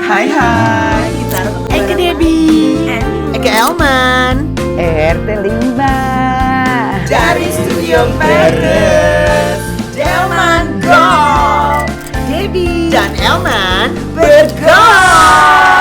Hai, kita Eke Debbie, Eke Elman, RT 5 dari Studio Paris, Delman Golf, Debbie dan Elman bergolf.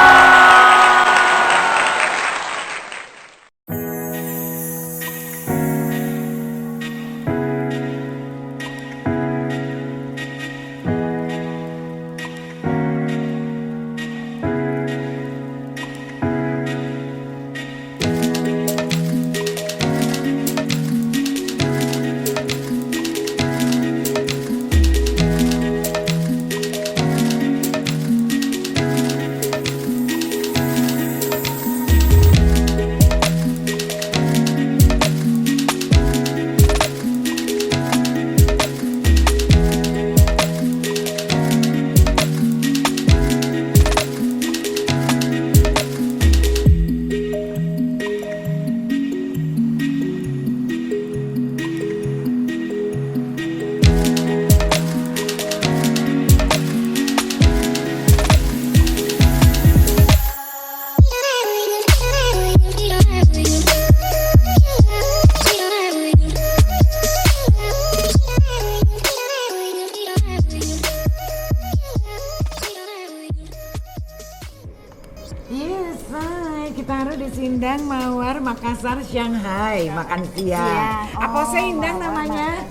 Yes, hai. Kita harus di Sindang, Mawar, Makassar, Shanghai makan siang. Apa sih Indang namanya?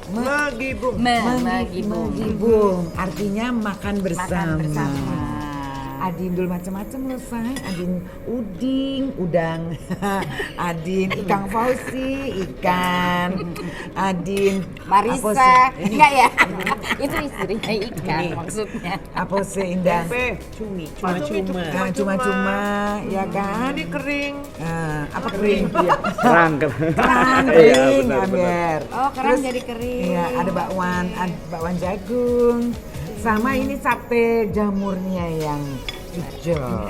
Magibung. Magibung. Artinya makan bersama. Adin dulu macam-macam loh say, Adin uding, udang, Adin ikan fauzi, ikan, Adin Marisa, enggak ya? Itu istrinya ikan maksudnya. Apa sih Indang? Cuma-cuma, ya kan? Ini kering. Apa kering? Kerang Kering, Amber. Oh, kerang jadi kering. Iya, ada bakwan jagung. Sama ini sate jamurnya yang hijau.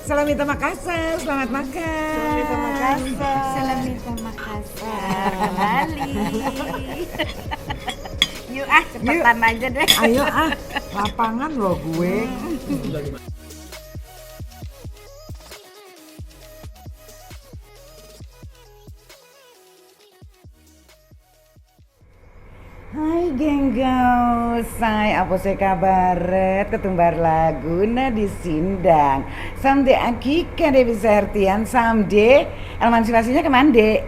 Salamita Makassar, selamat makan. Salamita Makassar. Bali. Yuk cepetan aja deh. Ayo lapangan loh gue. Hai genggau, saya apa sih kabaret ketumbar Laguna di Sindang. Samde akika deh bisa artian samde emansipasinya kemana dek?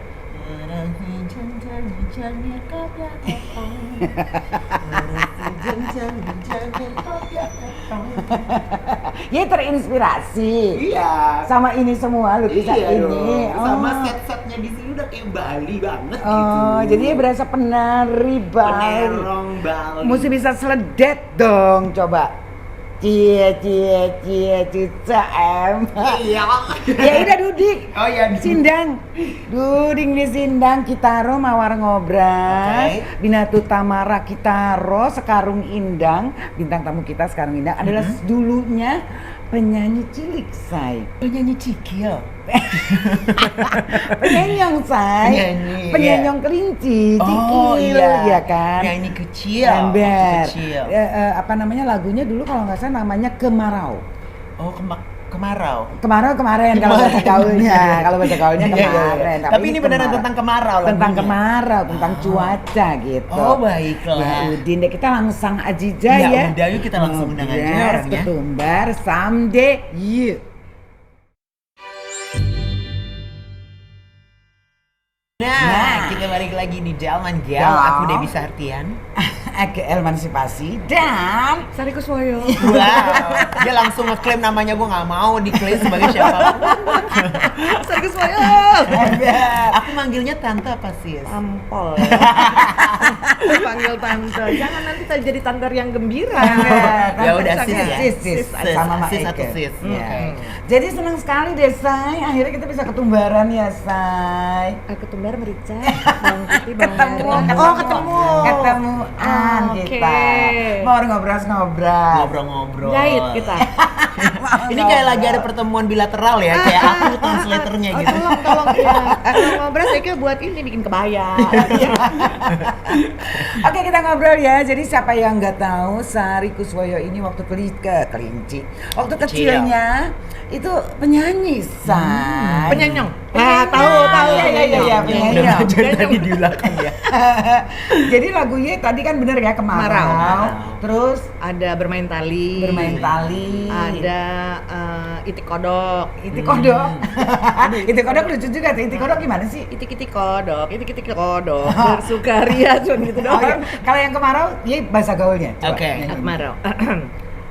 Ya terinspirasi. Iya. Sama ini semua lukisan Iya ini. dong. Sama set-setnya di sini udah kayak Bali banget gitu. Oh, jadi ya berasa penari Bali. Penerong Bali. Mesti bisa seledet dong, coba. Cie cuca em. Iya. Ya udah Dudik. Oh iya. Sindang. Duding di Sindang Kitaro Mawar Ngobras. Oke. Binatu Tamara Kitaro Sekarung Indang. Bintang tamu kita Sekarung Indang adalah dulunya penyanyi cilik say. Penyanyi Cikil. Penyenyong say. Penyanyi, Penyenyong kelinci, Oh cikil, iya. ya kan? Penyanyi kecil. Ember. Waktu kecil. Apa namanya lagunya dulu kalau nggak salah namanya Kemarau. Oh kemarau. Kemarau kemarin kalau bahasa gaulnya, kalau bahasa gaulnya Iya, iya, iya. kemarin. Tapi ini beneran kemarau. tentang kemarau Tentang lagunya. kemarau, tentang cuaca gitu. Oh baiklah. Ya Udin deh kita langsung ajija Ya ya. udah, yuk kita langsung undang aja orangnya. Ketumbar someday you. Nah, kita balik lagi di Delman Gal. Dong. Aku Debbie Sartian. Ake Emansipasi dan Sari Kuswoyo. Wow, dia langsung ngeklaim namanya, gue nggak mau diklaim sebagai siapa. Sari Kuswoyo. Aku manggilnya tante apa sih? Ampol. Panggil tante. Jangan nanti saya jadi tante yang gembira. Ya udah sis ya. Sis sama Mak sis Eke. atau sis. Ya. Oke. Jadi senang sekali deh Say, akhirnya kita bisa ketumbaran ya Say. Ketumbar merica, bawang putih, bawang merah. Ketemuan Oke. kita. Mau ngobrol-ngobrol. Ngobrol-ngobrol. Jahit kita. Ini kayak lagi ada pertemuan bilateral ya, kayak aku translatornya gitu. Tolong ya. Kalau ngobrol saya buat ini bikin kebaya. Oke, kita ngobrol ya. Jadi siapa yang nggak tahu Sari Kuswoyo ini waktu kelinci, waktu kecilnya itu penyanyi, Say. Penyanyong. Tahu. Iya, penyanyi. Udah belajar tadi diulang ya. Jadi lagunya tadi kan bener ya, Kemarau. Terus Ada bermain tali. Ada itik kodok. Itik kodok. Itik kodok lucu juga tuh. Itik kodok gimana sih? Itik kodok. Bersukaria cuma gitu Oh, iya. doang. Kalau yang kemarau, ya bahasa gaulnya. Coba Oke. nyanyi. Kemarau.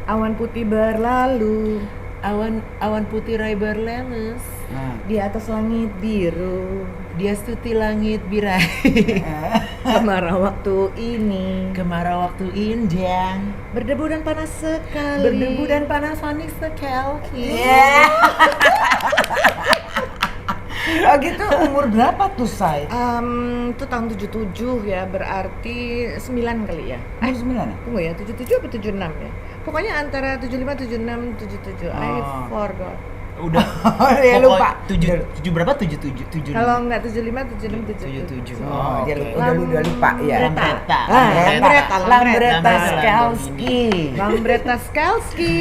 Awan putih berlalu Awan putih rai berlemes, Nah. di atas langit biru. dia stuti langit birai. Kemarau waktu ini Kemarau waktu indah, berdebu dan panas sekali. berdebu dan panas manis sekali. Oh gitu, umur berapa tuh, Say? Itu tahun 77 ya, berarti 9 kali ya. Umur 9 ya? Tunggu ya, 77 apa 76 ya? Pokoknya antara 75, 76, 77. I Oh. forgot. Udah. Ya, Pokok lupa. tujuh berapa? 77. Kalau nggak 75, 76, 77. 77. Oh, dia oke. udah lupa ya. Lambretta. Lambretta. Lambretta Lambretta. Skalski. Lambretta Skalski.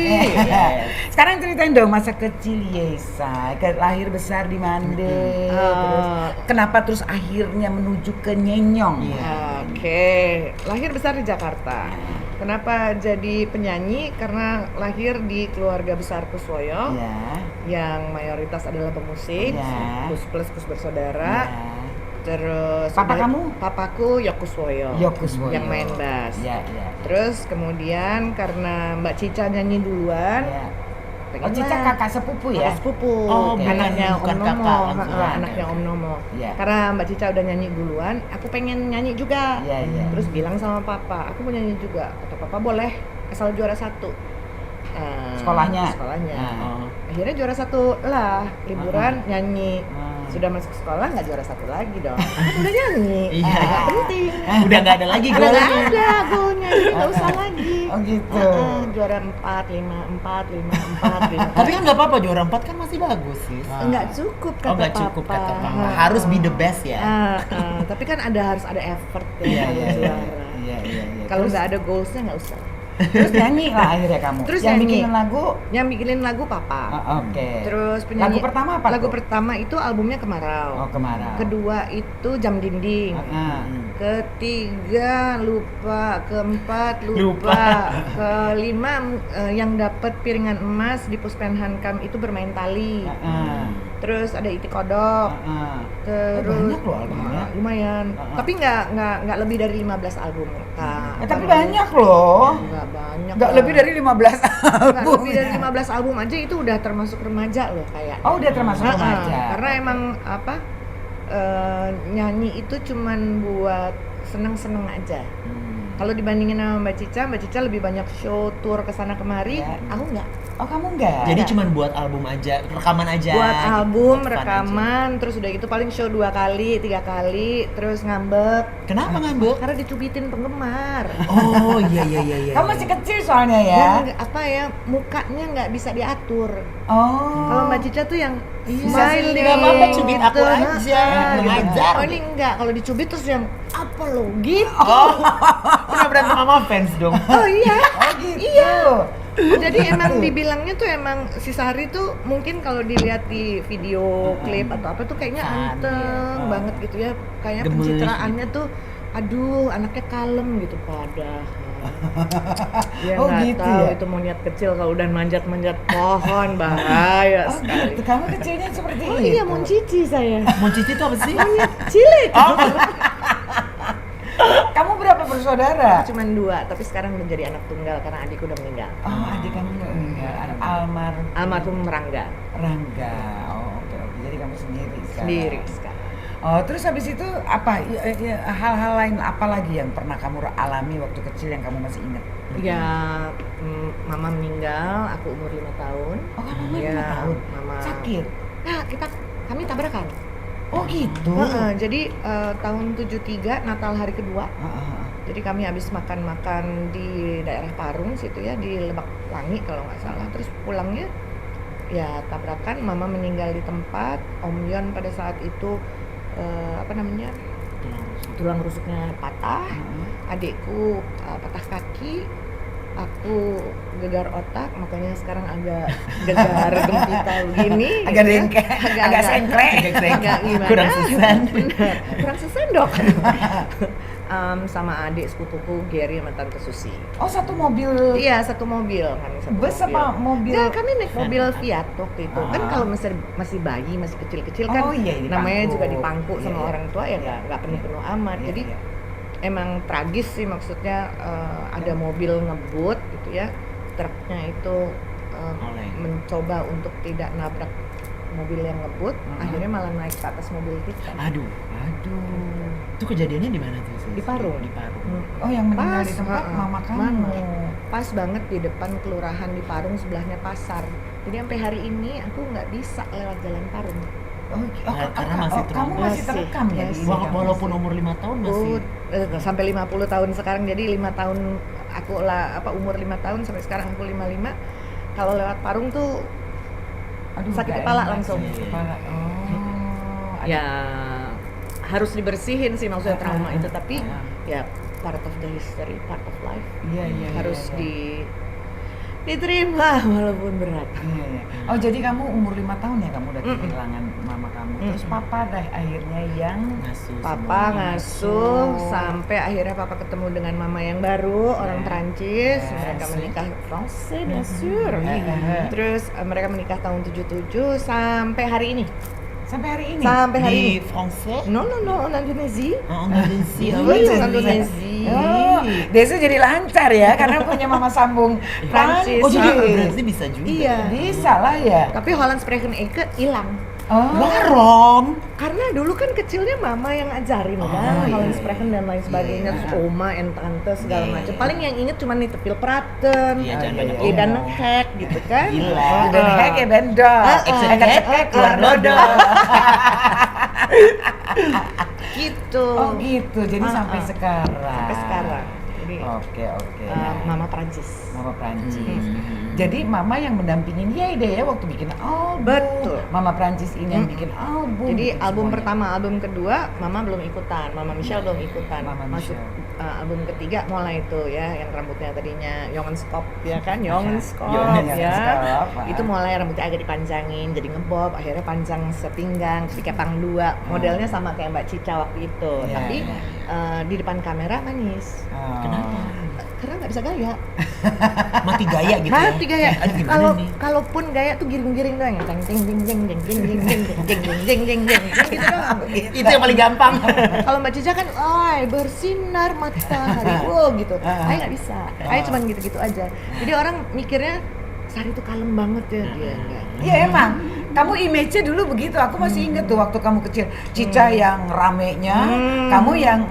Sekarang ceritain dong masa kecil Yesa, lahir besar di Mande, terus kenapa terus akhirnya menuju ke Nyenyong? Iya. Oke, lahir besar di Jakarta. Kenapa jadi penyanyi? Karena lahir di keluarga besar Kuswoyo Ya. yang mayoritas adalah pemusik, Ya. Kus bersaudara. Ya. Terus Papa kamu? Papaku Yokuswoyo, Yokuswoyo. yang main bass. Ya, ya. Terus kemudian karena Mbak Cica nyanyi duluan, Ya. pengen Oh, Cica lah. kakak sepupu ya? Kakak sepupu, Oh, bukan- anaknya bukan Om kakak Nomo, langsung. anaknya Oke. Om Nomo. Iya. Karena Mbak Cica udah nyanyi duluan, aku pengen nyanyi juga. Iya, iya. Terus bilang sama Papa, aku mau nyanyi juga. Kata Papa boleh, asal juara 1. Sekolahnya? Sekolahnya. Ah. Akhirnya juara 1 lah, liburan nyanyi. Ah. Sudah masuk sekolah nggak juara 1 lagi dong. Kan udah nyanyi. Iya. Nggak penting. Udah nggak ada lagi Udah nggak golnya. ada golnya, jadi nggak usah lagi. Oh gitu. Juara 4, 5, 4, 5, 4, 5. Tapi kan nggak apa-apa, juara 4 kan masih bagus sih. Enggak cukup kata Oh, nggak Papa. cukup kata Papa. Harus be the best ya. Tapi kan harus ada effort ya Iya, kalau iya, iya. juara. Iya, iya, iya. Kalau Terus- nggak ada goalsnya nggak usah. Terus nyanyi lah akhirnya kamu. Terus yang nyanyi. bikinin lagu. Yang bikinin lagu Papa. Oke. Terus penyanyi. Lagu pertama apa? Lagu tuh? pertama itu albumnya Kemarau. Oh, Kemarau. Kedua itu Jam Dinding. Ah. Ketiga lupa, keempat lupa, kelima yang dapat piringan emas di Puspen Hankam itu bermain tali. Terus ada Itik Kodok. Terus banyak loh albumnya. lumayan. Tapi nggak lebih dari 15 album. Tapi banyak loh. Nggak banyak. Nggak lah. lebih dari 15 Nggak album. lebih dari 15 album aja itu udah termasuk remaja loh kayak. Oh, udah termasuk remaja. Karena emang apa? Nyanyi itu cuman buat seneng-seneng aja. Kalau dibandingin sama Mbak Cica lebih banyak show, tour kesana kemari. Ya. Aku nggak. Oh, kamu enggak? Jadi cuma buat album aja, rekaman aja. Buat gitu, album, buat fun aja. rekaman, terus udah gitu paling show 2 kali, 3 kali, terus ngambek. Kenapa ngambek? Karena dicubitin penggemar. Oh iya iya iya iya. Kamu masih kecil soalnya ya. Dan apa ya, mukanya nggak bisa diatur. Oh. Kalau Mbak Cica tuh yang smiling, nggak apa-apa, cubit aku aja, ngajar. Oh ini enggak, kalau dicubit terus yang apa lo gitu. Oh, pernah berantem sama fans dong. Oh iya. Oh gitu. Iya. Jadi emang dibilangnya tuh emang si Sari tuh mungkin kalau dilihat di video klip atau apa tuh kayaknya Fun, anteng iya. banget gitu ya. Kayaknya Gemes pencitraannya tuh aduh anaknya kalem gitu padahal. Ya Oh, nggak gitu tahu ya? itu monyet kecil kalau udah manjat-manjat pohon bahaya Oh sekali. gitu. Kamu kecilnya seperti Oh itu. iya, Mon Cici saya. Mon Cici itu apa sih? Cilik. Kamu berapa bersaudara? Cuman 2, tapi sekarang menjadi anak tunggal karena adikku udah meninggal. Oh, adik kamu enggak. Almarhum Rangga. Rangga. Oh, oke oke. Jadi kamu sendiri sekarang. Sendiri sekarang. Oh, terus habis itu apa? Hal-hal lain apa lagi yang pernah kamu alami waktu kecil yang kamu masih ingat? Ya, mama meninggal, aku umur 5 tahun. Oh, kamu Ya, 5 tahun. mama. Sakit. Nah, kami tabrakan. Oh, gitu. Jadi tahun 73 Natal hari kedua Jadi kami habis makan-makan di daerah Parung situ ya, di Lebak Wangi kalau nggak salah. Terus pulangnya ya tabrakan, mama meninggal di tempat. Om Yon pada saat itu tulang rusuknya patah. Adikku patah kaki. Aku gegar otak, makanya sekarang agak gegar gempita begini. Agak gitu ya. dengkek, agak sengklek. Agak gimana? Kurang susan. Benar, kurang sesendok. Sama adik sepupuku Gary sama Tante Susi. Oh, satu mobil. Iya, satu mobil kami, satu Bus apa mobil? Ya, kami naik mobil Fiat waktu itu. Kan kalau masih bayi, masih kecil-kecil kan, Oh, iya, dipangku. namanya juga dipangku Iya, sama iya. orang tua ya nggak penuh-penuh amat. Iya, Jadi iya. emang tragis sih, maksudnya ada mobil ngebut gitu ya, truknya itu Oleng. mencoba untuk tidak nabrak mobil yang ngebut, akhirnya malah naik ke atas mobil kita. Aduh. Itu kejadiannya di mana tuh? Sis? Di Parung. Di Parung. Oh, yang meninggal Pas, di tempat mama kamu. Mama. Pas banget di depan kelurahan di Parung, sebelahnya pasar. Jadi sampai hari ini aku nggak bisa lewat jalan Parung. Karena masih kamu trauma. masih terekam ya di Masih. ini kamu? Walaupun umur 5 tahun masih. Sampai 50 tahun sekarang, jadi 5 tahun aku umur 5 tahun sampai sekarang aku 55. Kalau lewat Parung tuh Aduh, sakit nggak kepala enak langsung. sih, kepala. Oh, Ya harus dibersihin sih maksudnya trauma itu, tapi Ah. ya part of the history, part of life. Iya, Harus iya. diterima walaupun berat. Iya, iya. Oh, jadi kamu umur 5 tahun ya kamu udah Mm-mm. kehilangan mama kamu. Terus papa dah akhirnya yang Ngasuh Papa semuanya. ngasuh sampai akhirnya papa ketemu dengan mama yang baru, orang Prancis. Yes. Mereka menikah Français, bien sûr. Eh. Terus mereka menikah tahun 77 sampai hari ini. sampai hari ini. Sampai hari Di ini. Francais? No, en Indonesia. Oh, Indonesia. Oh, Iya, jadi- Indonesia. Oh, Desa jadi lancar ya karena punya mama sambung Prancis. Oh, jadi Prancis. berarti bisa juga. Iya. Bisa lah ya. Tapi Holland Spreken Eke hilang. Oh. Waarom? Karena dulu kan kecilnya mama yang ngajarin kan, iya, Holland iya. Spreken dan lain sebagainya, Iya. terus oma en tante segala Iya, macam. iya. Paling yang inget cuma nih tepil praten, Iya, jangan iya, banyak iya. dan ngomong. hack gitu kan. Gila. Dan hek ya benda. Cekek, keluar dodo. Gitu. Oh gitu. Jadi Ah, sampai ah. sekarang. Sampai sekarang. Jadi Oke. mama Prancis. Mama Prancis. Hmm. Jadi mama yang mendampingin dia ide ya waktu bikin album. Betul. Mama Prancis ini yang bikin album. Jadi bikin album semuanya. pertama, album kedua, mama belum ikutan, mama Michelle belum ikutan. Mama Masuk Michelle. album ketiga mulai itu ya, yang rambutnya tadinya Jongenskop ya kan, Jongenskop Jongenskop, ya. ah. Itu mulai rambutnya agak dipanjangin, jadi ngebob, akhirnya panjang sepinggang, terus dikepang dua. Modelnya sama kayak Mbak Cica waktu itu, Iya, tapi iya, di depan kamera manis. Oh. Kenapa? Karena nggak bisa gaya. Mati gaya gitu ya? Mati gaya. Aduh, gimana Kalau nih? kalaupun gaya tuh giring-giring doang, jeng jeng jeng jeng jeng jeng jeng jeng jeng jeng jeng jeng jeng gitu doang. Itu yang paling gampang. Kalau Mbak Cica kan, ay bersinar matahari, wow gitu. Ay nggak bisa. Ay cuman gitu-gitu aja. Jadi orang mikirnya Sari tuh kalem banget ya dia. Enggak. Iya emang, kamu image-nya dulu begitu. Aku masih inget tuh waktu kamu kecil. Cica yang ramenya, kamu yang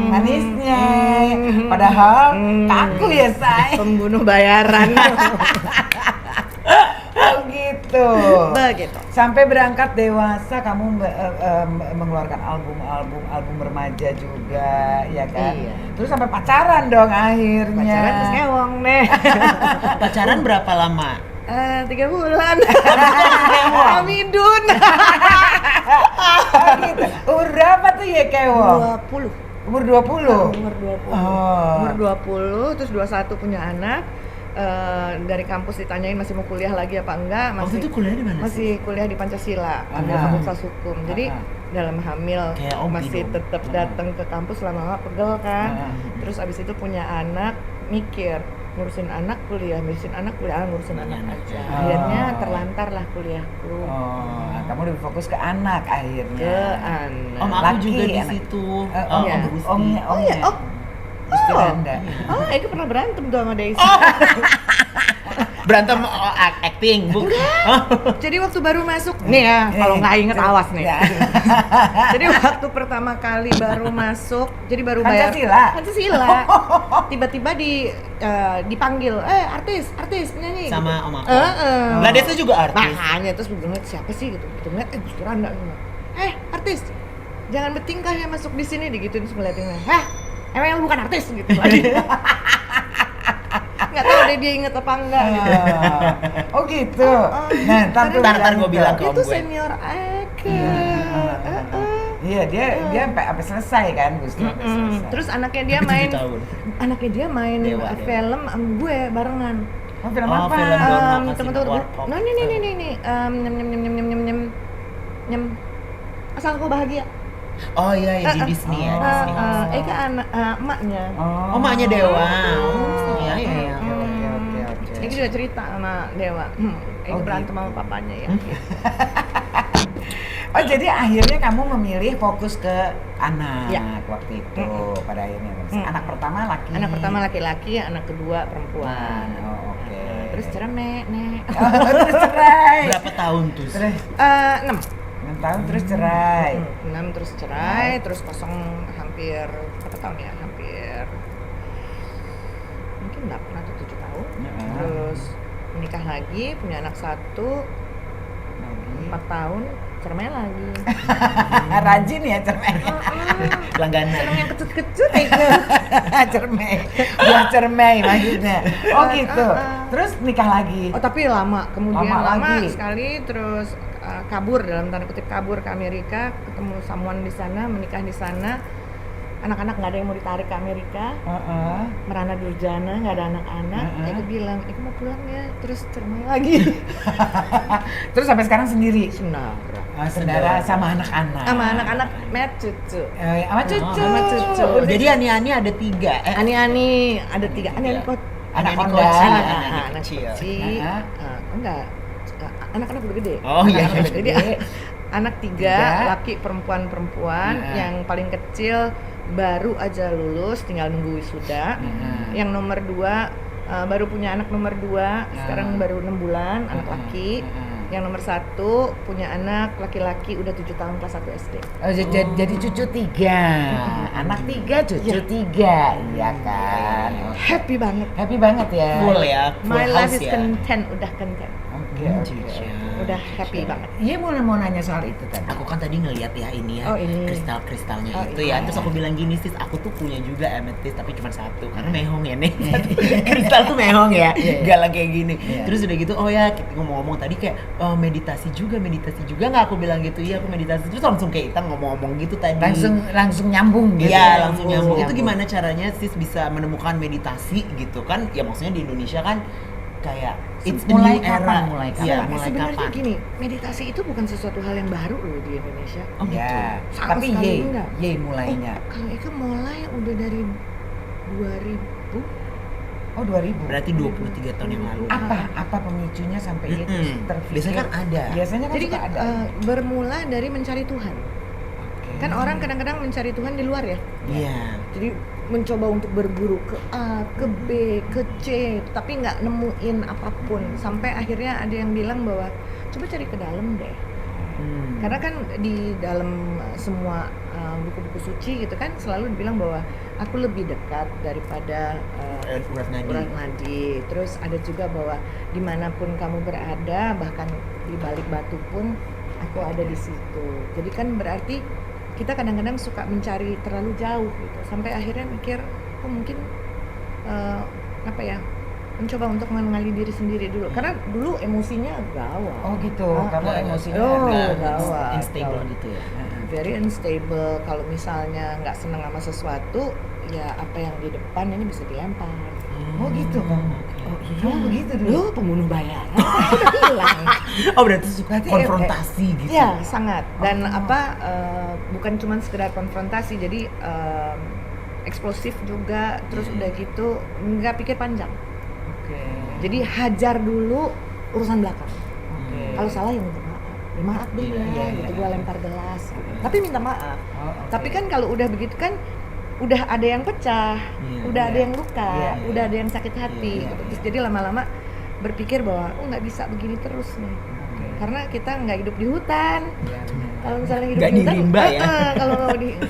manisnya. Padahal kaku ya say. Pembunuh bayaran. Oh gitu. Begitu. Sampai berangkat dewasa kamu mengeluarkan album remaja juga, ya kan? Iya. Terus sampai pacaran dong akhirnya. Pacaran terus ngewong deh. Pacaran berapa lama? 3 bulan. Amidun. Oh, gitu. Umur berapa tuh ya Kewong? 20. Umur 20? Umur 20. Oh. Umur 20, terus 21 punya anak. Dari kampus ditanyain masih mau kuliah lagi apa enggak, Waktu itu kuliah di mana sih? masih kuliah di Pancasila, ambil Ah. fakultas hukum. Jadi Ah. dalam hamil Kayak Obi masih dong. tetap datang ke kampus lama-lama pegel kan. Ah. Terus abis itu punya anak, mikir ngurusin anak kuliah, ngurusin anak Punya anak anak aja. aja. Akhirnya Oh. terlantar lah kuliahku. Oh, kamu lebih fokus ke anak akhirnya. Ke anak. Om aku Laki, juga di anak. situ. Om, iya. Om Gusti. omnya. Oh iya, oh. Gusti Oh. Randa. Oh, Eka pernah berantem tuh sama Daisy. Berantem acting, bukan? Jadi waktu baru masuk, nih ya, kalau nggak inget awas nih. Ya. Jadi waktu pertama kali baru masuk, jadi baru bayar Pancasila? Pancasila. Tiba-tiba dipanggil, artis penyanyi. Sama gitu. Om aku. Heeh. Lah Desa juga artis. Makanya terus gue ngeliat siapa sih gitu, ngeliat Gusti Randa gitu. Artis, jangan bertingkah ya masuk di sini digituin terus ngeliatin. emang lu bukan artis gitu lagi. Nggak tahu deh dia inget apa enggak gitu. Oh gitu. Nah, Ntar gue bilang ke om Itu gue. senior aku. Iya, dia sampai selesai kan, Gus. Sampai selesai. Terus anaknya dia Tapi 7 main tahun. Dewa. Film sama gue barengan. Oh, film Oh, apa? film Dorma Kasino Tunggu. Warkop. Nah, nih. Nyem. Asal kau bahagia. Oh iya, yang di Disney ya. Disney. Eka anak emaknya. Oh, maknya Dewa. Oh, iya. Oke. Eka juga cerita sama Dewa. Eka Oh, berantem gitu. sama papanya ya. Oh, jadi akhirnya kamu memilih fokus ke anak Ya. waktu itu pada akhirnya. Anak pertama laki. Anak pertama laki-laki, anak kedua perempuan. Oh, oke. Terus cerai, Nek. Terus cerai. Berapa tahun tuh? Terus 6 tahun terus cerai. 6 terus cerai, terus kosong hampir berapa tahun ya? Hampir mungkin 8 atau 7 tahun. Terus menikah lagi, punya anak 1, 4 tahun, cerai lagi. Rajin ya cermai. Langganan. Seneng yang kecut-kecut itu. Cermai. Buah cermai maksudnya. Oh gitu. Terus nikah lagi. Oh tapi lama, kemudian Lama lama lagi. sekali, terus kabur, dalam tanda kutip kabur ke Amerika, ketemu someone di sana, menikah di sana. Anak-anak nggak ada yang mau ditarik ke Amerika, merana durjana, nggak ada anak-anak. Eka bilang, Eka mau pulang ya, terus cerai lagi. Terus sampai sekarang sendiri. Senara. Saudara sama anak-anak. Sama anak-anak met cucu. Sama cucu. Sama cucu. Oh, jadi ani-ani ada 3. Ani-ani ada 3. Ani-ani kok. Anak Ani-ani kondang. kecil, Anak kecil. kecil. Enggak. Anak-anak udah gede. Oh iya. Anak-anak udah gede. Anak 3, Tiga. laki perempuan. Yang paling kecil baru aja lulus, tinggal nunggu wisuda. Yang nomor 2 baru punya anak nomor 2, sekarang baru 6 bulan, anak laki. Yang nomor 1 punya anak laki-laki udah 7 tahun, kelas 1 SD. Oh, jadi cucu 3. Anak 3, cucu 3. Iya kan. Happy banget. Happy banget ya. Full ya. Full My life house is ya. content, udah content. Oke. Udah happy banget. Iya, mau nanya soal itu tadi. Aku kan tadi ngeliat ya ini ya, Oh, ini. kristal-kristalnya Oh, itu iya. ya. Terus aku bilang gini, sis, aku tuh punya juga amethyst tapi cuma 1 karena mehong ya nih. Kristal tuh mehong ya, galak kayak gini. Terus udah gitu, oh ya kita ngomong-ngomong tadi kayak meditasi juga nggak, aku bilang gitu, iya aku meditasi. Terus langsung kayak kita ngomong-ngomong gitu tadi. Langsung nyambung gitu. Iya, langsung nyambung. Itu gimana caranya sis bisa menemukan meditasi gitu kan? Ya maksudnya di Indonesia kan kayak it's a Mulai new kapan? era. Mulai Iya, kapan? mulai Sebenarnya kapan? gini, meditasi itu bukan sesuatu hal yang baru loh di Indonesia. Oh gitu. Ya, Sama tapi sekali enggak. mulainya. Kalau Eka mulai udah dari 2000. Oh, 2000. Berarti 23 tahun yang lalu. Apa pemicunya sampai itu terpikir? Biasanya kan ada. Biasanya kan Jadi suka kan ada. bermula dari mencari Tuhan. Kan orang kadang-kadang mencari Tuhan di luar ya. Iya. Jadi mencoba untuk berburu ke A, ke B, ke C, tapi nggak nemuin apapun. Sampai akhirnya ada yang bilang bahwa coba cari ke dalam deh. Karena kan di dalam semua buku-buku suci gitu kan selalu dibilang bahwa aku lebih dekat daripada Urat nadi. urat nadi. Terus ada juga bahwa dimanapun kamu berada, bahkan di balik batu pun aku ada di situ. Jadi kan berarti kita kadang-kadang suka mencari terlalu jauh gitu. Sampai akhirnya mikir, oh mungkin apa ya? Mencoba untuk mengenali diri sendiri dulu. Karena dulu emosinya gawat. Oh gitu, kamu emosinya gawat. Unstable gawat. gitu ya. Very unstable. Kalau misalnya nggak senang sama sesuatu, ya apa yang di depan ini bisa dilempar. Oh gitu kamu. Oh iya. Kamu begitu dulu. Lu pembunuh bayaran. Udah hilang. Oh berarti suka Berarti konfrontasi gitu. Iya, sangat. Dan bukan cuma sekedar konfrontasi, jadi eksplosif juga. Terus udah gitu nggak pikir panjang. Oke. Jadi hajar dulu, urusan belakang. Oke. Kalau salah ya minta maaf. Ya maaf deh ya, gitu gua lempar gelas. Gitu. Tapi minta maaf. Oh, oke. Tapi kan kalau udah begitu kan udah ada yang pecah, udah ada yang luka, udah ada yang sakit hati. Gitu. Terus jadi lama-lama berpikir bahwa nggak bisa begini terus nih. Karena kita nggak hidup di hutan. Kalau misalnya hidup Nggak di hutan, di rimba ya. kalau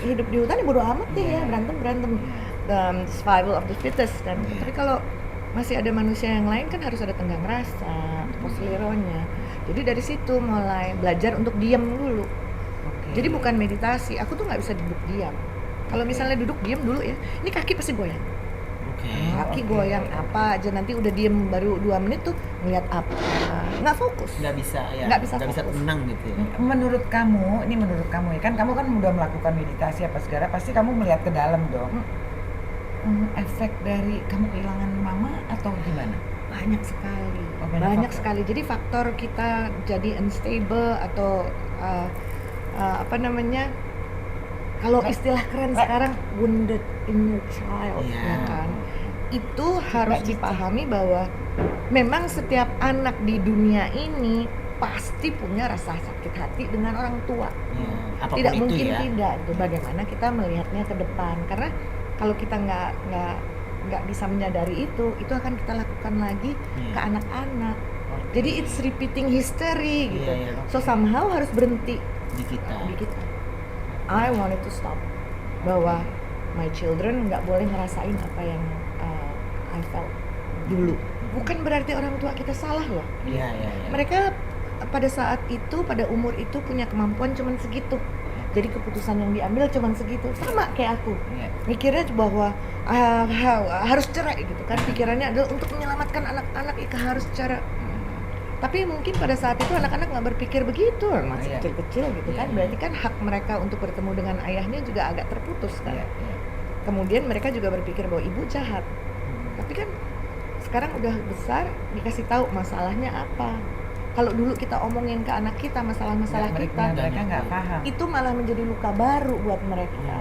hidup di hutan ya bodo amat deh ya, berantem. Survival of the fittest kan. Tapi kalau masih ada manusia yang lain kan harus ada tenggang rasa, poslironya. Jadi dari situ mulai belajar untuk diam dulu. Jadi bukan meditasi, aku tuh nggak bisa duduk diam. Kalau misalnya duduk diam dulu ya, ini kaki pasti goyang. Kaki goyang apa aja, nanti udah diem baru 2 menit tuh ngeliat apa, nggak fokus. Nggak bisa fokus. tenang gitu ya. Menurut kamu ya kan kamu kan udah melakukan meditasi apa segala, pasti kamu melihat ke dalam dong. Efek dari kamu kehilangan mama atau gimana? Banyak sekali, banyak sekali. Jadi faktor kita jadi unstable atau kalau istilah keren sekarang wounded inner child, ya kan? Itu harus dipahami bahwa memang setiap anak di dunia ini pasti punya rasa sakit hati dengan orang tua. Tidak mungkin tidak. Itu bagaimana kita melihatnya ke depan, karena kalau kita nggak bisa menyadari itu akan kita lakukan lagi ke anak-anak. Jadi it's repeating history gitu. So somehow harus berhenti di kita. I wanted to stop, bahwa my children nggak boleh ngerasain apa yang I felt dulu. Bukan berarti orang tua kita salah loh. Mereka pada saat itu, pada umur itu punya kemampuan cuman segitu. Jadi keputusan yang diambil cuman segitu. Sama kayak aku. Mikirnya bahwa harus cerai gitu kan. Pikirannya adalah untuk menyelamatkan anak-anak, harus cerai. Tapi mungkin pada saat itu anak-anak nggak berpikir begitu, masih kecil-kecil gitu kan. Berarti kan hak mereka untuk bertemu dengan ayahnya juga agak terputus kan. Kemudian mereka juga berpikir bahwa ibu jahat. Tapi kan sekarang udah besar, dikasih tahu masalahnya apa. Kalau dulu kita omongin ke anak kita masalah-masalah kita, mereka nggak paham. Itu malah menjadi luka baru buat mereka.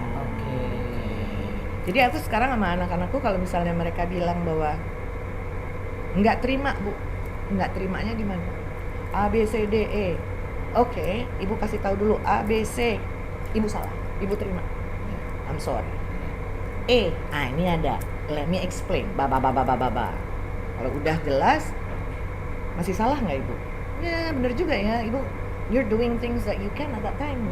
Jadi aku sekarang sama anak-anakku kalau misalnya mereka bilang bahwa nggak terima bu, nggak terimanya di mana? A B C D E. Oke, ibu kasih tahu dulu A B C. Ibu salah, ibu terima. I'm sorry. E, ini ada. Let me explain. Ba. Kalau udah jelas, masih salah nggak ibu? Ya benar juga ya, ibu. You're doing things that you can at that time.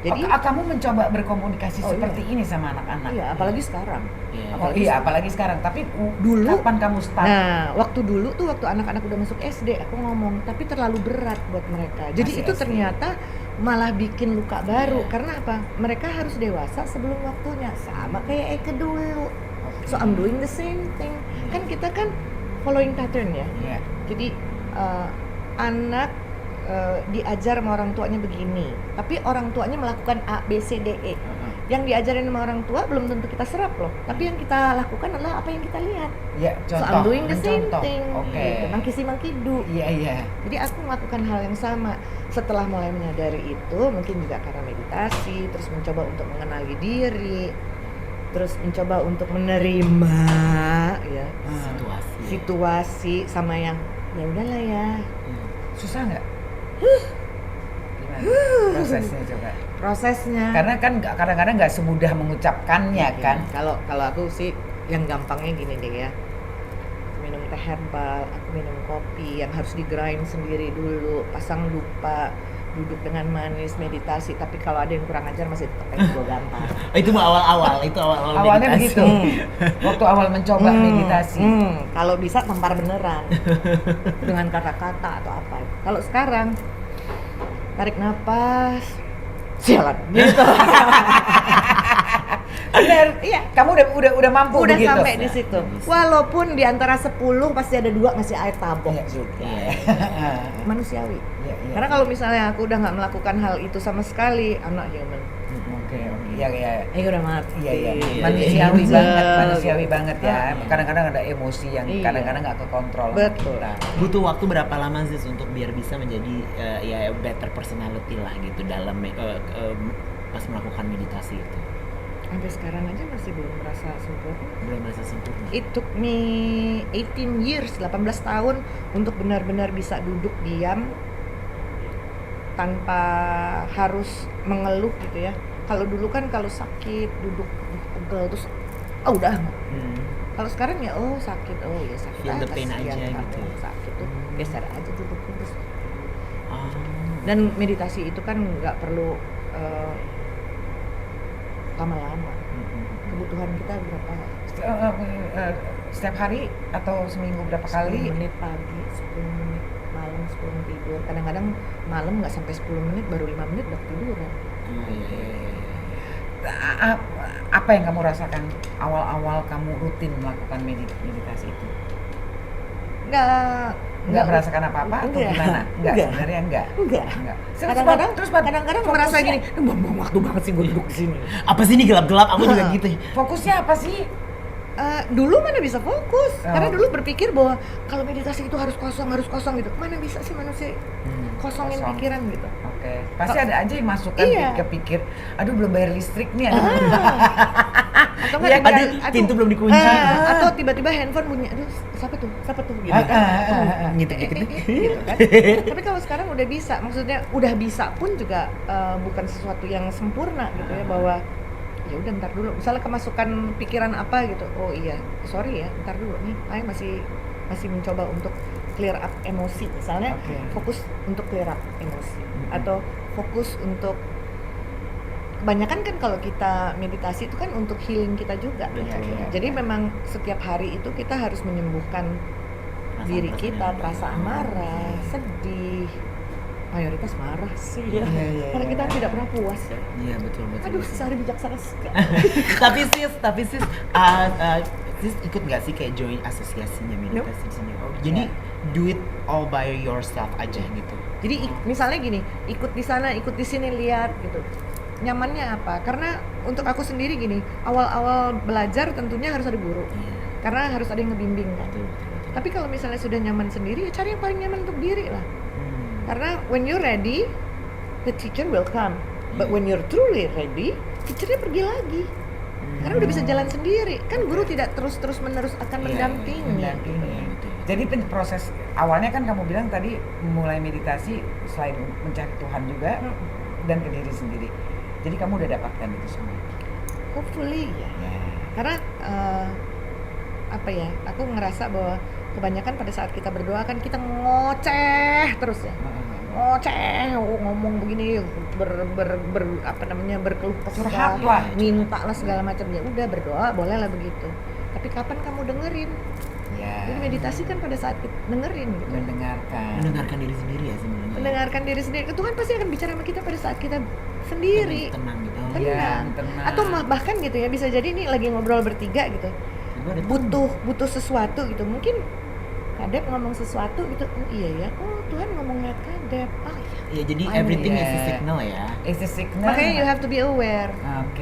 Jadi kamu mencoba berkomunikasi seperti ini sama anak-anak. Iya, apalagi sekarang. Apalagi sekarang. Tapi dulu kapan kamu start? Nah, waktu dulu tuh waktu anak-anak udah masuk SD, aku ngomong, tapi terlalu berat buat mereka. Jadi Masih itu SD. Ternyata malah bikin luka baru. Karena apa? Mereka harus dewasa sebelum waktunya. Sama kayak Eke dulu. So I'm doing the same thing. Kan kita kan following pattern ya. Jadi anak diajar sama orang tuanya begini, tapi orang tuanya melakukan A, B, C, D, E. Yang diajarin sama orang tua belum tentu kita serap loh, tapi yang kita lakukan adalah apa yang kita lihat. Contoh. So I'm doing the same thing. Monkey see, monkey do. Jadi aku melakukan hal yang sama. Setelah mulai menyadari itu, mungkin juga karena meditasi, terus mencoba untuk mengenali diri, terus mencoba untuk menerima ya situasi sama yang ya udahlah ya. Susah nggak? Prosesnya coba. Karena kan kadang-kadang nggak semudah mengucapkannya kan. Kalau aku sih yang gampangnya gini deh ya. Minum teh herbal, aku minum kopi yang harus di-grind sendiri dulu, pasang lupa, duduk dengan manis, meditasi. Tapi kalau ada yang kurang ajar masih tetap kayak gue gampang. Itu awal-awal Awalnya meditasi. begitu. Waktu awal mencoba meditasi. Kalau bisa tampar beneran dengan kata-kata atau apa. Kalau sekarang tarik napas, jalan gitu. Bener, iya. Kamu udah mampu Udah begitu. sampai di situ. Walaupun di antara 10 pasti ada 2 ngasih air tabok juga. Manusiawi. Karena kalau misalnya aku udah nggak melakukan hal itu sama sekali, I'm not human. Oke. Iya. Udah mati. Iya. Manusiawi banget ya. Kadang-kadang ada emosi yang kadang-kadang nggak kekontrol. Betul. Butuh waktu berapa lama sih untuk biar bisa menjadi better personality lah gitu dalam pas melakukan meditasi itu? Sampai sekarang aja masih belum merasa sempurna. It took me 18 years, 18 tahun untuk benar-benar bisa duduk diam tanpa harus mengeluh gitu ya. Kalau dulu kan kalau sakit duduk pegel terus udah. Kalau sekarang ya sakit, ya sakit. Feel the pain aja gitu. Sakit tuh geser aja duduk terus. Dan meditasi itu kan nggak perlu lama-lama. Kebutuhan kita berapa? Setiap hari atau seminggu berapa 10 kali? 10 menit pagi, 10 menit malam, 10 menit tidur. Kadang-kadang malam nggak sampai 10 menit, baru 5 menit udah tiduran. apa yang kamu rasakan awal-awal kamu rutin melakukan meditasi itu? Nggak merasakan apa-apa atau gimana? Enggak, sebenarnya enggak. Kadang-kadang merasa gini, buang waktu banget sih gue duduk di sini. Apa sih ini gelap-gelap? Aku juga gitu. Fokusnya apa sih? Dulu mana bisa fokus, karena dulu berpikir bahwa kalau meditasi itu harus kosong gitu. Mana bisa sih manusia kosongin pikiran gitu. Oke. Pasti ada aja yang masuk kan kepikir, aduh belum bayar listrik nih. Atau Ya, pintu belum dikunci. Atau tiba-tiba handphone bunyi, aduh siapa tuh gitu kan. Gitu. Gitu kan. Tapi kalau sekarang udah bisa, maksudnya udah bisa pun juga bukan sesuatu yang sempurna gitu ya, bahwa ya udah ntar dulu, misalnya kemasukan pikiran apa gitu, oh iya sorry ya ntar dulu nih, saya masih mencoba untuk clear up emosi misalnya, fokus untuk clear up emosi atau fokus untuk, kebanyakan kan kalau kita meditasi itu kan untuk healing kita juga. Jadi memang setiap hari itu kita harus menyembuhkan diri kita, perasaan marah, sedih, mayoritas marah sih ya. Karena kita tidak pernah puas ya. Iya betul. Aduh, Sari bijaksana sekali. tapi sis ikut nggak sih kayak join asosiasinya meditasi di sini? Jadi do it all by yourself aja gitu. Jadi misalnya gini, ikut di sana, ikut di sini, lihat gitu. Nyamannya apa? Karena untuk aku sendiri gini, awal-awal belajar tentunya harus ada guru. Karena harus ada yang ngebimbing kan. Tapi kalau misalnya sudah nyaman sendiri, ya cari yang paling nyaman untuk diri lah. Karena when you're ready, the teacher will come. But when you're truly ready, teachernya pergi lagi. Karena udah bisa jalan sendiri. Kan guru tidak terus menerus akan mendampingi. Jadi proses awalnya kan kamu bilang tadi mulai meditasi selain mencari Tuhan juga dan ke diri sendiri. Jadi kamu udah dapatkan itu semua. Hopefully ya. Karena apa ya? Aku ngerasa bahwa kebanyakan pada saat kita berdoa kan kita ngoceh terus ya. Ngoceh, ngomong begini, berkeluh kesah, minta lah segala macam. Ya udah, berdoa boleh lah begitu. Tapi kapan kamu dengerin? Jadi meditasi kan pada saat kita dengerin gitu. Mendengarkan diri sendiri ya sebenarnya. Mendengarkan diri sendiri. Tuhan pasti akan bicara sama kita pada saat kita sendiri. Tenang gitu. Tenang. Atau bahkan gitu ya, bisa jadi ini lagi ngobrol bertiga gitu. Butuh sesuatu gitu. Mungkin Kadep ngomong sesuatu gitu, oh iya ya, oh Tuhan ngomong lewat Kadep, iya. Jadi everything is a signal ya. Is a signal. Makanya you have to be aware,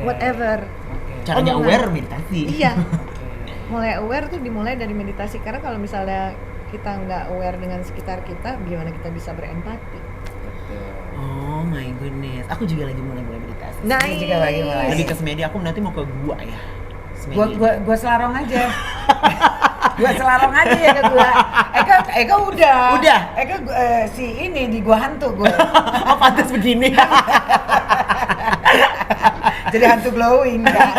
whatever. Caranya aware meditasi. Iya. Mulai aware tuh dimulai dari meditasi, karena kalau misalnya kita nggak aware dengan sekitar kita, gimana kita bisa berempati? Oh my goodness, aku juga lagi mulai meditasi. Aku juga lagi mulai. Lebih ke semedi, aku nanti mau ke gua ya. Gua selarong aja. Gua selarong aja ya ke gua. Eka udah. Eka si ini di gua hantu gua. Oh pantas begini. Jadi hantu glowing kan.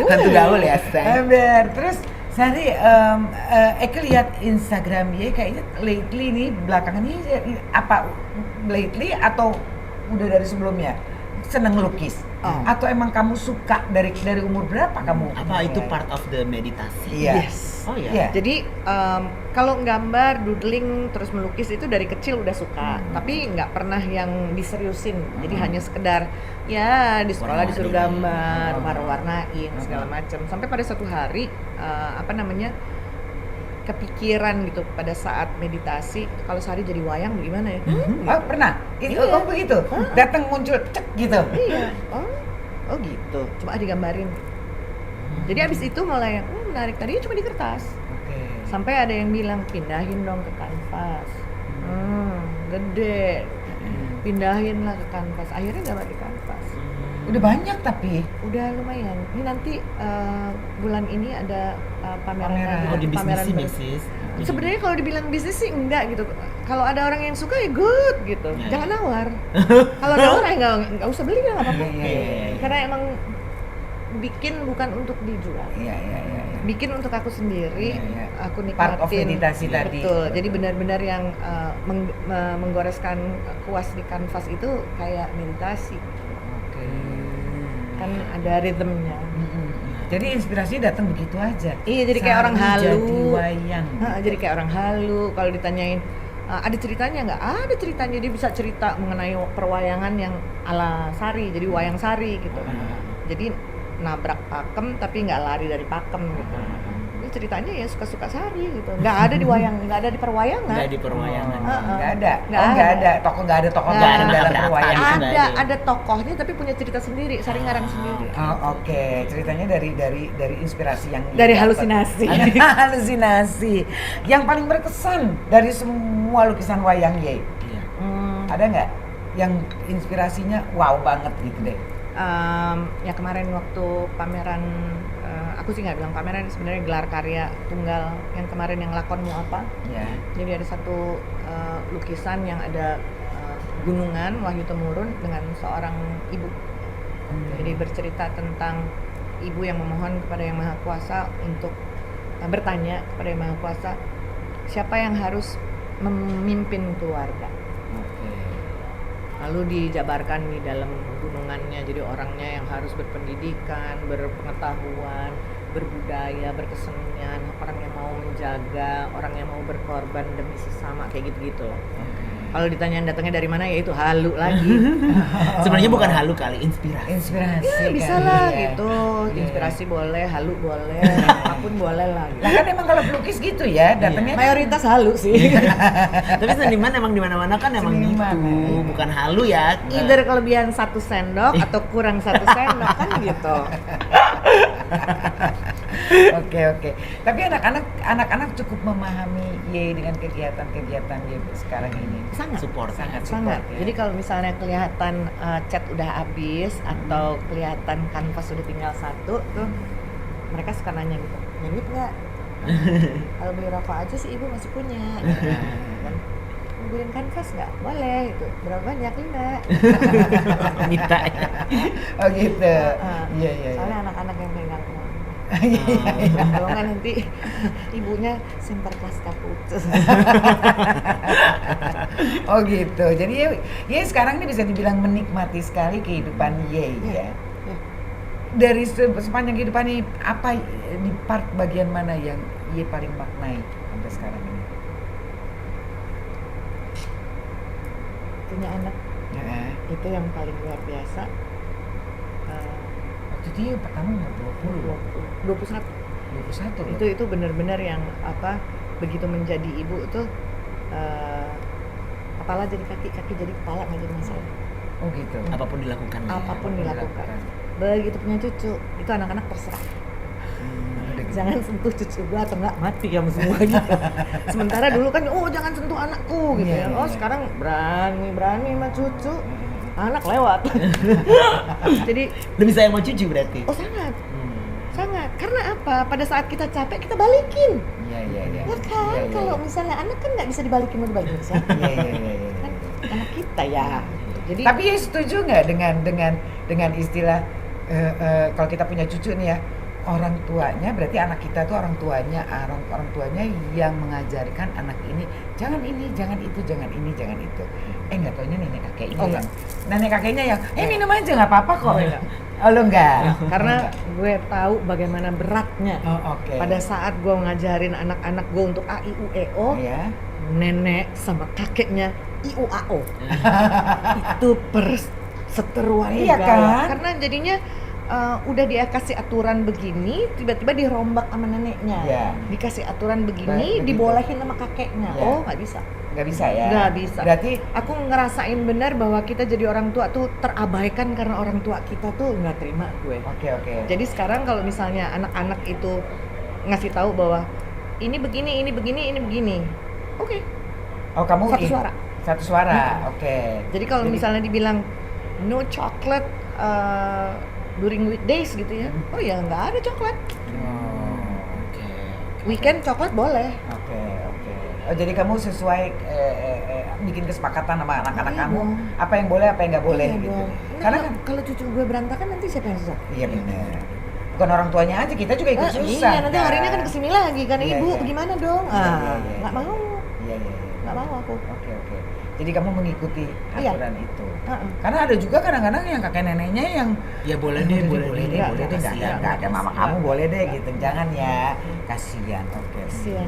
Hantu gaul ya, Ember. Terus Sari, Eka lihat Instagram ya kayaknya lately nih belakangan ini apa lately atau udah dari sebelumnya seneng lukis? Atau emang kamu suka dari umur berapa kamu? Apa itu part of the meditasi? Yes. Oh iya. Jadi kalau gambar, doodling, terus melukis itu dari kecil udah suka, tapi nggak pernah yang diseriusin. Jadi hanya sekedar ya di sekolah disuruh gambar, warna-warnain segala macam. Sampai pada suatu hari kepikiran gitu pada saat meditasi, kalau Sari jadi wayang gimana ya? Oh pernah? Oh begitu? Datang muncul cek gitu? Iya. Oh gitu, coba digambarin. Jadi abis itu mulai menarik, tadinya cuma di kertas. Sampai ada yang bilang pindahin dong ke kanvas. Gede. Pindahin lah ke kanvas. Akhirnya gambar di kanvas. Udah banyak tapi? Udah lumayan. Ini nanti bulan ini ada pameran. Oh di bisnis. Sebenarnya kalau dibilang bisnis sih enggak gitu. Kalau ada orang yang suka ya good gitu. Jangan nawar. Kalau nawar ya nggak usah beli, nggak apa-apa. Karena emang bikin bukan untuk dijual. Iya. Bikin untuk aku sendiri. Aku nikmatin. Part of meditasi tadi. Betul. Jadi benar-benar yang menggoreskan kuas di kanvas itu kayak meditasi. Kan ada ritmenya. Jadi inspirasinya datang begitu aja. Iya, jadi kayak orang halu. Jadi wayang. Jadi kayak orang halu. Kalau ditanyain ada ceritanya nggak? Ada ceritanya, dia bisa cerita mengenai perwayangan yang ala Sari, jadi wayang Sari gitu. Jadi nabrak pakem tapi nggak lari dari pakem gitu. Ini ceritanya ya suka-suka Sari gitu. Nggak ada di wayang, nggak ada di perwayangan. Nggak di perwayangan. Nggak ada. Nggak Nggak ada. ada. Tokoh nggak ada tokoh Nggak dalam ada tabrakan. perwayangan. Itu nggak ada. Ada tokohnya tapi punya cerita sendiri, Sari ngarang sendiri. Oh, oke. Ceritanya dari inspirasi yang Dari didapat. halusinasi. Halusinasi. Yang paling berkesan dari semua lukisan wayang Ye. Iya. Ada nggak yang inspirasinya wow banget gitu deh? Ya kemarin waktu pameran, aku sih nggak bilang pameran, sebenarnya gelar karya tunggal yang kemarin yang lakonmu apa. Ya. Jadi ada satu lukisan yang ada gunungan Wahyu Temurun dengan seorang ibu. Jadi bercerita tentang ibu yang memohon kepada Yang Maha Kuasa untuk bertanya kepada Yang Maha Kuasa, siapa yang harus memimpin keluarga. Lalu dijabarkan di dalam gunungannya, jadi orangnya yang harus berpendidikan, berpengetahuan, berbudaya, berkesenian, orang yang mau menjaga, orang yang mau berkorban demi sesama, kayak gitu-gitu loh. Kalau ditanyain datangnya dari mana, ya itu halu lagi. Sebenarnya bukan halu kali, inspirasi. Inspirasi. Ya bisa kan? lah Iya. gitu, Iya. inspirasi boleh, halu boleh, apapun boleh lah gitu. Lah kan emang kalau pelukis gitu ya, datangnya kan- Mayoritas halu sih. Tapi seniman emang di mana-mana kan emang Seniman, gitu, ya. bukan halu ya. Either kelebihan 1 sendok atau kurang 1 sendok kan gitu. Oke. Tapi anak-anak cukup memahami Ye dengan kegiatan-kegiatan Ye sekarang ini. Sangat. Support. Sangat Sangat. support, ya. Jadi kalau misalnya kelihatan cat udah habis atau kelihatan kanvas udah tinggal 1 tuh, mereka suka nanya gitu, nyengit nggak? Kalau beli rokok aja sih ibu masih punya. Gitu. Dan mau beliin kanvas nggak? Boleh itu. Berapa banyak? 5. Minta ya. Oh gitu. Iya. Soalnya anak-anak yang pegang uang. Iya. Kalau nggak nanti ibunya Sinterklas putus. Oh gitu. Jadi Ye sekarang ini bisa dibilang menikmati sekali kehidupan Ye ya. Dari sepanjang kehidupan ini, apa di part bagian mana yang Ye paling maknai sampai sekarang ini? Punya anak Ya. itu yang paling luar biasa. Waktu itu Ye pertama umur 20, 21. 21 loh. Itu benar-benar yang begitu menjadi ibu tuh kepala jadi kaki jadi kepala, nggak jadi masalah. Oh gitu. Apapun dilakukan. Apapun dilakukan. Begitu punya cucu, itu anak-anak terserah. Jangan sentuh cucu gua atau enggak mati ya semua gitu. Sementara dulu kan jangan sentuh anakku gitu Iya, ya. iya. Sekarang berani sama cucu. Anak lewat. Jadi Lebih sayang sama cucu berarti. sangat. Sangat. Karena apa? Pada saat kita capek kita balikin. Iya. Ya kan, Iya. kalau misalnya anak kan nggak bisa dibalikin mau dibalikin siapa? Iya. Kan anak kita ya. Jadi Tapi Ye setuju nggak dengan istilah kalau kita punya cucu nih ya, orang tuanya berarti anak kita tuh orang tuanya yang mengajarkan anak ini jangan itu, jangan ini, jangan itu. Nggak taunya nenek kakeknya Oh, yang nenek kakeknya yang minum aja nggak apa-apa kok. Oh lo enggak. karena gue tahu bagaimana beratnya Oh, oke. pada saat gue ngajarin anak-anak gue untuk A I U E O, ya. nenek sama kakeknya I U A O. Itu perseteruan Iya negara. kan? Karena jadinya udah dia kasih aturan begini, tiba-tiba dirombak sama neneknya. Iya. Dikasih aturan begini, Begitu. dibolehin sama kakeknya. Iya. Oh, nggak bisa. Nggak bisa ya. Nggak bisa. Berarti Aku ngerasain benar bahwa kita jadi orang tua tuh terabaikan karena orang tua kita tuh nggak terima gue. oke. Jadi sekarang kalau misalnya anak-anak itu ngasih tahu bahwa ini begini, ini begini, ini begini, oke. Oh kamu Satu suara. Satu suara. Oke. Jadi kalau misalnya dibilang no chocolate during weekdays gitu ya, oh ya nggak ada coklat. Oke. Weekend coklat boleh. Oke. Oh jadi kamu sesuai bikin kesepakatan sama anak-anak Iya kamu dong. apa yang boleh apa yang nggak boleh Iya gitu. dong. Nah, Karena kan kalau cucu gue berantakan nanti siapa yang susah? iya benar. Bukan orang tuanya aja, kita juga ikut susah. Iya, nanti harinya kan kesini lagi kan, Iya, ibu iya. bagaimana dong? Iya. Nggak mau, Iya. nggak mau aku. Oke. Jadi kamu mengikuti Iya. aturan itu. Heeh. Karena ada juga kadang-kadang yang kakek neneknya yang Ya boleh deh, boleh deh. nggak Kasihan. ada mama kamu boleh deh gitu. Jangan ya, kasihan. Oke. Kasihan.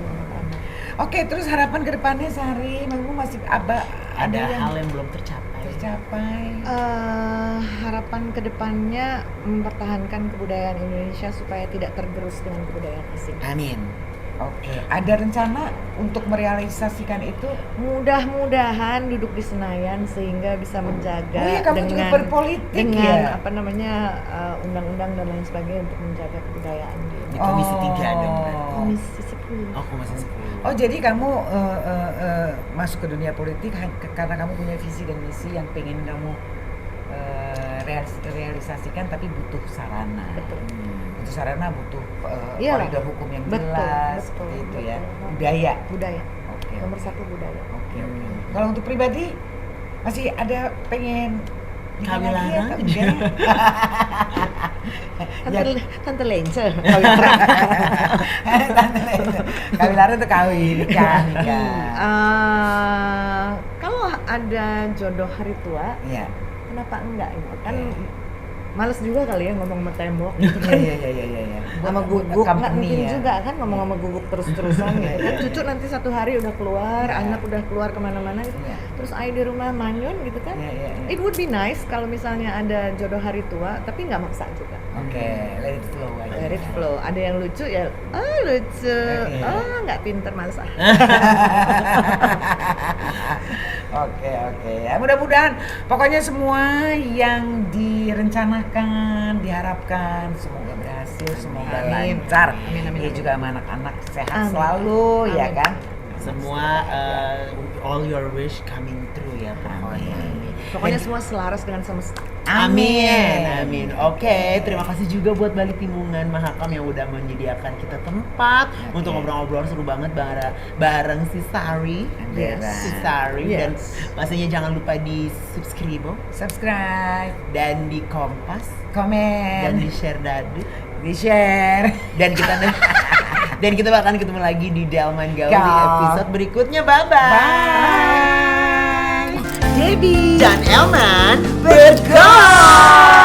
Oke, terus harapan ke depannya Sari, memang masih ada hal yang belum tercapai. Harapan kedepannya mempertahankan kebudayaan Indonesia supaya tidak tergerus dengan kebudayaan asing. Amin. Oke, ada rencana untuk merealisasikan itu? Mudah-mudahan duduk di Senayan sehingga bisa menjaga Oh iya, kamu juga berpolitik dengan ya? undang-undang dan lain sebagainya untuk menjaga kebudayaan di Di Komisi 3 dong berarti. Komisi 10. Oh, Komisi 10. Oh, jadi kamu masuk ke dunia politik karena kamu punya visi dan misi yang pengen kamu realisasikan, tapi butuh sarana. Betul. Butuh sarana, butuh Iyalah. koridor hukum yang Betul, jelas, betul, seperti itu ya. betul. Budaya. Oke. Nomor satu budaya. Oke. Kalau untuk pribadi masih ada pengen Kawin lagi larang atau juga. enggak? Tante Lence. Kawin larang itu kawin nikah. Kalau ada jodoh hari tua, Iya. kenapa enggak ya? Kan males juga kali ya ngomong sama tembok. Iya. Sama guguk nggak Company mungkin ya. juga kan ngomong sama guguk terus-terusan gitu kan. Cucu nanti satu hari udah keluar, Iya. anak udah keluar kemana-mana gitu. Iya. Terus Ai di rumah manyun gitu kan. Iya. It would be nice kalau misalnya ada jodoh hari tua, tapi nggak maksa juga. Oke, let it flow aja. Let it flow. Ada yang lucu ya, lucu. Iya. Nggak pinter males ah. Oke. Ya, mudah-mudahan pokoknya semua yang direncanakan, diharapkan semoga berhasil, semoga Amin. lancar. Amin. Dia juga sama anak-anak sehat Amin. selalu, ya Amin. kan? Semua all your wish coming true ya pokoknya. Pokoknya semua selaras dengan semesta. Amin. Oke, terima kasih juga buat Bali Timbungan Mahakam yang udah menyediakan kita tempat untuk ngobrol-ngobrol seru banget bareng si Sari. Yes. Si Sari. Dan Yes. pastinya jangan lupa di Subscribe, dan di Kompas dan komen, di share dadu di-share. dan kita bahkan ketemu lagi di Delman Gaul di Gaul. episode berikutnya. Bye-bye. Bye. Debbie Dan Elman bergaul.